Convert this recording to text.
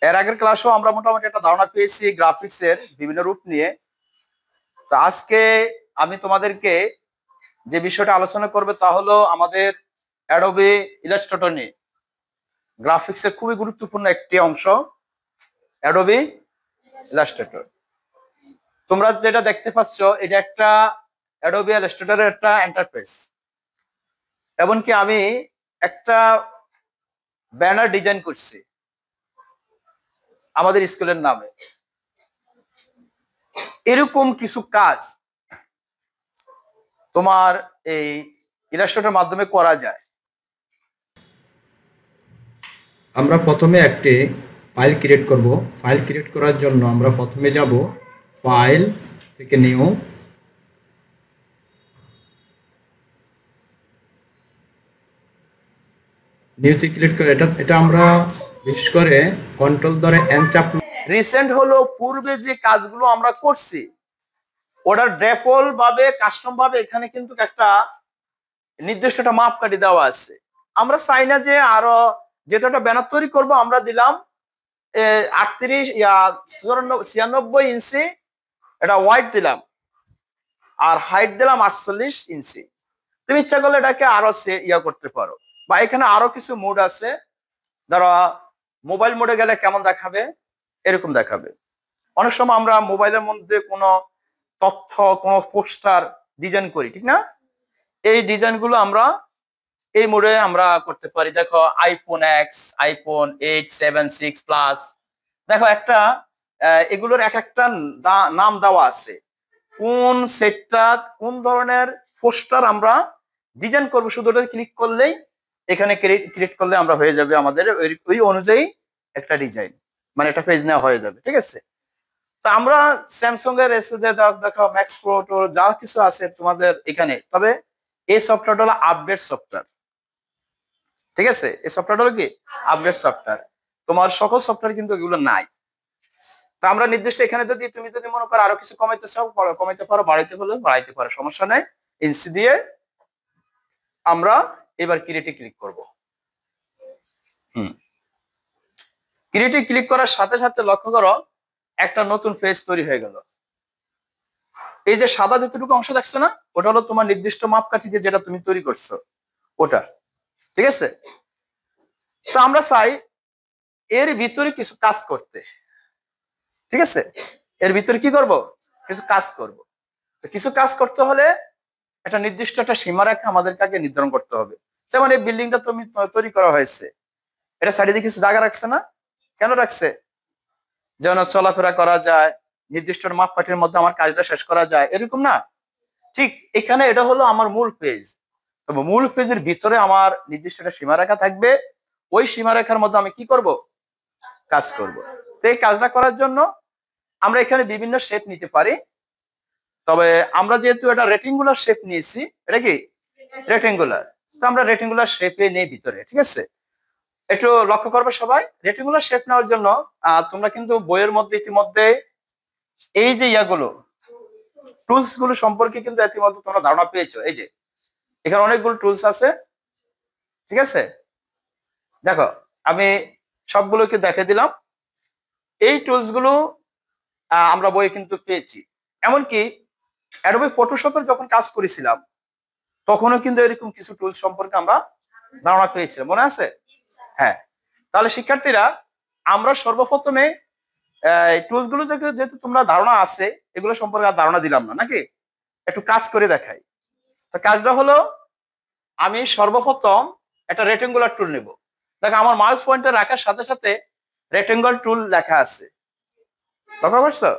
এর আগের ক্লাসেও আমরা মোটামুটি একটা ধারণা পেয়েছি গ্রাফিক্সের বিভিন্ন রূপ নিয়ে। তো আজকে আমি তোমাদেরকে যে বিষয়টা আলোচনা করবে তা হলো আমাদের অ্যাডোবি ইলাস্ট্রেটর নিয়ে। গ্রাফিক্সের খুবই গুরুত্বপূর্ণ একটি অংশ অ্যাডোবি ইলাস্ট্রেটর। তোমরা যেটা দেখতে পাচ্ছ এটা একটা অ্যাডোবি ইলাস্ট্রেটরের একটা ইন্টারফেস। এমনকি আমি একটা ব্যানার ডিজাইন করছি আমাদের স্কুলের নামে। এরকম কিছু কাজ তোমার এই ইলাস্ট্রেটরের মাধ্যমে করা যায়। আমরা প্রথমে একটি ফাইল ক্রিয়েট করব। ফাইল ক্রিয়েট করার জন্য আমরা প্রথমে যাব ফাইল থেকে নিউ, নিউতে ক্লিক করে এটা আমরা বিশেষ করে কন্ট্রোল ধরে এন চাপ। রিসেন্ট হলো পূর্বে যে কাজগুলো আমরা করছি ওটার ডিফল্ট ভাবে কাস্টম ভাবে এখানে কিন্তু একটা নির্দিষ্ট একটা মাপকাঠি দেওয়া আছে। আমরা চাই না যে আরো যেহেতু একটা ব্যানার তৈরি করবো আমরা দিলাম 96 ইঞ্চি এটা ওয়াইড দিলাম আর হাইট দিলাম 48 ইঞ্চি। তুমি ইচ্ছা করলে এটাকে আরো করতে পারো, বা এখানে আরো কিছু মোড আছে। ধরো মোবাইল মোডে গেলে কেমন দেখাবে, এরকম দেখাবে। অনেক সময় আমরা মোবাইলের মধ্যে কোনো তথ্য কোনো পোস্টার ডিজাইন করি, ঠিক না? এই ডিজাইন গুলো আমরা এই মোডে আমরা করতে পারি। দেখো আইফোন এক্স, আইফোন 8, 7, 6 প্লাস। দেখো একটা এগুলোর এক একটা নাম দেওয়া আছে, কোন সেটটা কোন ধরনের পোস্টার আমরা ডিজাইন করবো। শুধু ওটা ক্লিক করলেই এখানে ক্রিয়েট করলে আমরা হয়ে যাবে আমাদের ওই অনুযায়ী একটা ডিজাইন, মানে একটা পেজ নেওয়া হয়ে যাবে, ঠিক আছে? তো আমরা স্যামসাং এর এসে দেখো ম্যাক্স প্রো যা কিছু আছে তোমাদের এখানে, তবে এই সফটওয়্যারটা হলো আপডেট সফটওয়্যার, ঠিক আছে? এই সফটওয়্যারটা হলো কি আপডেট সফটওয়্যার। তোমার সকল সফটওয়্যার কিন্তু এগুলো নাই। তো আমরা নির্দিষ্ট এখানে যদি তুমি যদি মনে করো আরো কিছু কমাইতে চাও কমাইতে পারো, বাড়াইতে হলে বাড়াইতে পারো, সমস্যা নাই। ইঞ্চি দিয়ে আমরা এবার ক্রিয়েটে ক্লিক করব। ক্রিয়েটে ক্লিক করার সাথে সাথে লক্ষ্য করো একটা নতুন পেজ তৈরি হয়ে গেল। এই যে সাদা যতটুকু অংশ দেখছো না, ওটা হলো তোমার নির্দিষ্ট মাপকাঠি দিয়ে যেটা তুমি তৈরি করছো ওটা, ঠিক আছে? তো আমরা চাই এর ভিতরে কিছু কাজ করতে, ঠিক আছে? এর ভিতরে কি করব, কিছু কাজ করব। কিছু কাজ করতে হলে একটা নির্দিষ্ট একটা সীমারেখা আমাদেরকে আগে নির্ধারণ করতে হবে। যেমন এই বিল্ডিংটা তুমি তৈরি করা হয়েছে, এটা সাইডে কিছু জায়গা রাখছে না? কেন রাখছে? যেন চলাফেরা করা যায়, নির্দিষ্ট মাপকাঠির মধ্যে আমার কাজটা শেষ করা যায়, এরকম না? ঠিক এখানে এটা হলো আমার মূল পেজ। তবে মূল পেজের ভিতরে আমার নির্দিষ্ট একটা সীমারেখা থাকবে। ওই সীমারেখার মধ্যে আমি কি করব, কাজ করব। তো এই কাজটা করার জন্য আমরা এখানে বিভিন্ন শেপ নিতে পারি। তবে আমরা যেহেতু এটা রেক্টেঙ্গুলার শেপ নিয়েছি, এটা কি রেক্টেঙ্গুলার, তো আমরা রেক্টেঙ্গুলার শেপে নেই ভিতরে, ঠিক আছে? একটু লক্ষ্য করবে সবাই, রেক্টেঙ্গুলার শেপ নেওয়ার জন্য তোমরা কিন্তু বইয়ের মধ্যে ইতিমধ্যে এই যে ইয়াগুলো টুলস গুলো সম্পর্কে কিন্তু ইতিমধ্যে তোমরা ধারণা পেয়েছো। এই যে এখানে অনেকগুলো টুলস আছে, ঠিক আছে? দেখো আমি সবগুলোকে দেখে দিলাম। এই টুলস গুলো আমরা বইয়ে কিন্তু পেয়েছি। এমনকি অ্যাডোবি ফটোশপের যখন কাজ করেছিলাম তখনও কিন্তু এরকম কিছু টুলস সম্পর্কে আমরা ধারণা পেয়েছিলাম, মনে আছে? হ্যাঁ। তাহলে শিক্ষার্থীরা আমরা সর্বপ্রথমে টুলস গুলো যেহেতু তোমরা ধারণা আছে এগুলো সম্পর্কে আর ধারণা দিলাম না, নাকি? একটু কাজ করে দেখাই। তো কাজটা হলো আমি সর্বপ্রথম একটা রেক্টেঙ্গুলার টুল নেব। দেখো আমার মাউস পয়েন্টার রাখার সাথে সাথে রেক্টেঙ্গুলার টুল লেখা আছে, লক্ষ্য করছো?